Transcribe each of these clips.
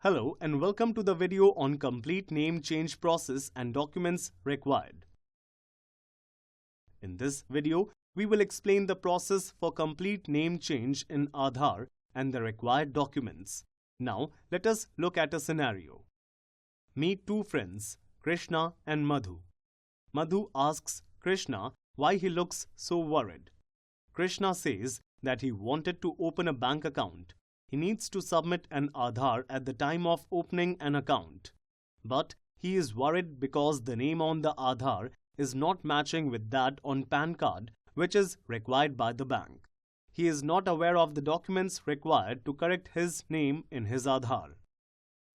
Hello and welcome to the video on complete name change process and documents required. In this video, we will explain the process for complete name change in Aadhaar and the required documents. Now, let us look at a scenario. Meet two friends, Krishna and Madhu. Madhu asks Krishna why he looks so worried. Krishna says that he wanted to open a bank account. He needs to submit an Aadhaar at the time of opening an account. But he is worried because the name on the Aadhaar is not matching with that on PAN card, which is required by the bank. He is not aware of the documents required to correct his name in his Aadhaar.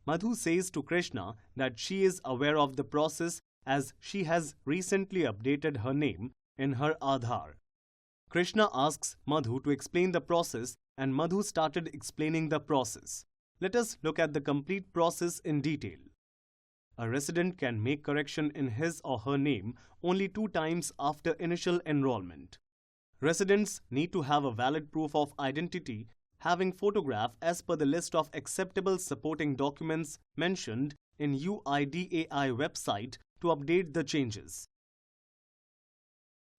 Madhu says to Krishna that she is aware of the process as she has recently updated her name in her Aadhaar. Krishna asks Madhu to explain the process and Madhu started explaining the process. Let us look at the complete process in detail. A resident can make correction in his or her name only 2 times after initial enrollment. Residents need to have a valid proof of identity having photograph as per the list of acceptable supporting documents mentioned in UIDAI website to update the changes.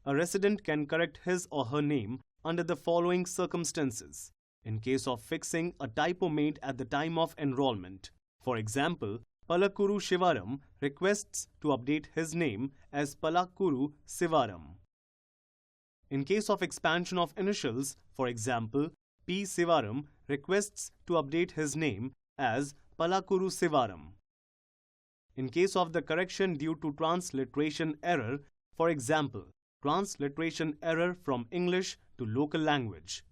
A resident can correct his or her name under the following circumstances. In case of fixing a typo made at the time of enrollment. For example, Palakuru Shivaram requests to update his name as Palakuru Sivaram. In case of expansion of initials, for example, P. Sivaram requests to update his name as Palakuru Sivaram. In case of the correction due to transliteration error, for example, transliteration error from English to local language.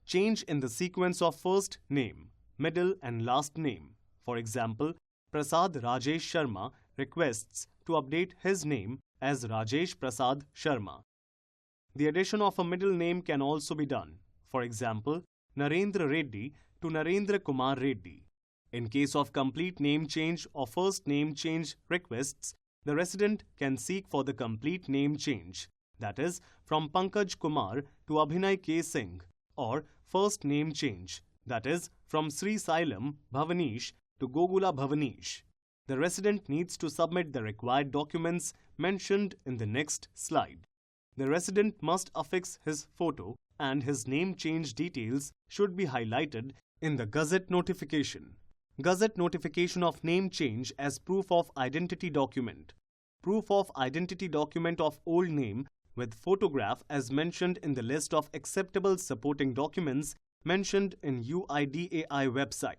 Change in the sequence of first name, middle and last name. For example, Prasad Rajesh Sharma requests to update his name as Rajesh Prasad Sharma. The addition of a middle name can also be done. For example, Narendra Reddy to Narendra Kumar Reddy. In case of complete name change or first name change requests, the resident can seek for the complete name change, that is, from Pankaj Kumar to Abhinay K. Singh, or first name change, that is, from Sri Sailam Bhavanish to Gogula Bhavanish. The resident needs to submit the required documents mentioned in the next slide. The resident must affix his photo and his name change details should be highlighted in the Gazette notification. Gazette notification of name change as proof of identity document. Proof of identity document of old name with photograph as mentioned in the list of acceptable supporting documents mentioned in UIDAI website.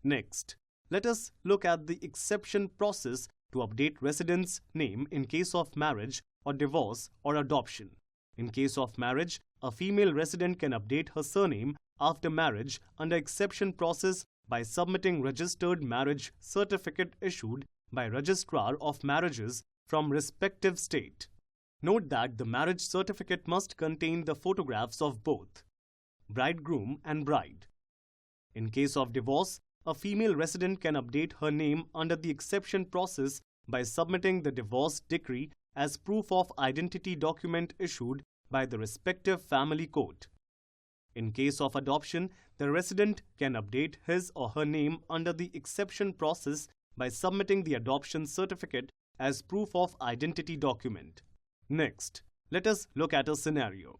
Next, let us look at the exception process to update resident's name in case of marriage or divorce or adoption. In case of marriage, a female resident can update her surname after marriage under exception process by submitting registered marriage certificate issued by Registrar of Marriages from respective state. Note that the marriage certificate must contain the photographs of both bridegroom and bride. In case of divorce, a female resident can update her name under the exception process by submitting the divorce decree as proof of identity document issued by the respective family court. In case of adoption, the resident can update his or her name under the exception process by submitting the adoption certificate as proof of identity document. Next, let us look at a scenario.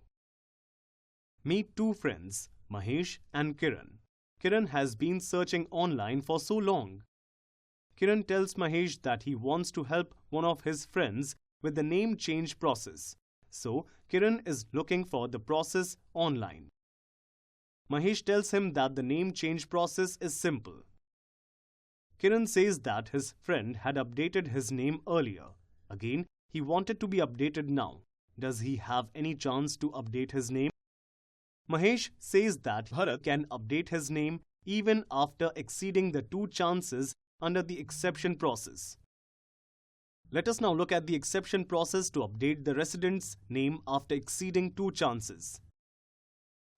Meet two friends, Mahesh and Kiran. Kiran has been searching online for so long. Kiran tells Mahesh that he wants to help one of his friends with the name change process. So, Kiran is looking for the process online. Mahesh tells him that the name change process is simple. Kiran says that his friend had updated his name earlier. Again, he wanted to be updated now. Does he have any chance to update his name? Mahesh says that Bharat can update his name even after exceeding the 2 chances under the exception process. Let us now look at the exception process to update the resident's name after exceeding 2 chances.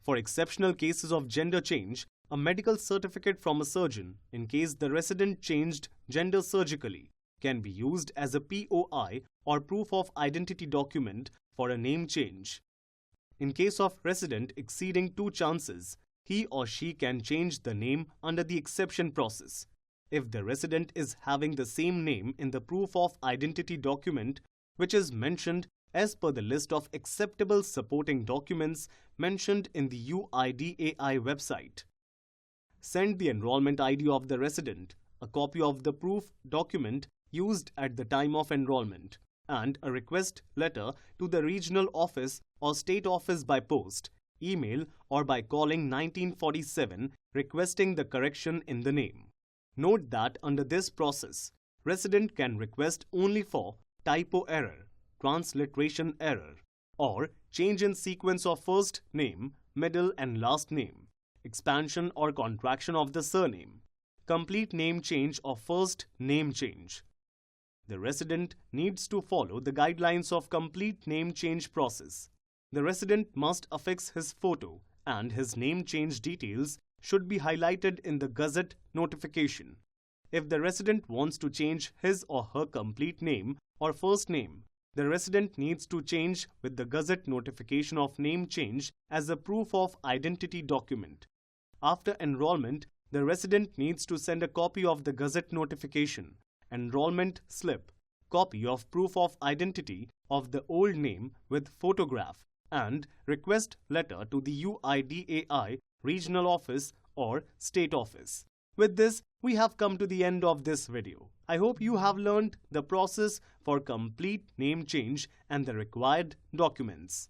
For exceptional cases of gender change, a medical certificate from a surgeon, in case the resident changed gender surgically, can be used as a POI or proof of identity document for a name change. In case of resident exceeding 2 chances, he or she can change the name under the exception process. If the resident is having the same name in the proof of identity document, which is mentioned as per the list of acceptable supporting documents mentioned in the UIDAI website. Send the enrollment ID of the resident, a copy of the proof document used at the time of enrollment, and a request letter to the regional office or state office by post, email, or by calling 1947 requesting the correction in the name. Note that under this process, resident can request only for typo error, transliteration error, or change in sequence of first name, middle and last name, expansion or contraction of the surname, complete name change or first name change. The resident needs to follow the guidelines of complete name change process. The resident must affix his photo and his name change details should be highlighted in the Gazette notification. If the resident wants to change his or her complete name or first name, the resident needs to change with the Gazette notification of name change as a proof of identity document. After enrollment, the resident needs to send a copy of the Gazette notification, enrollment slip, copy of proof of identity of the old name with photograph, and request letter to the UIDAI regional office or state office. With this, we have come to the end of this video. I hope you have learned the process for complete name change and the required documents.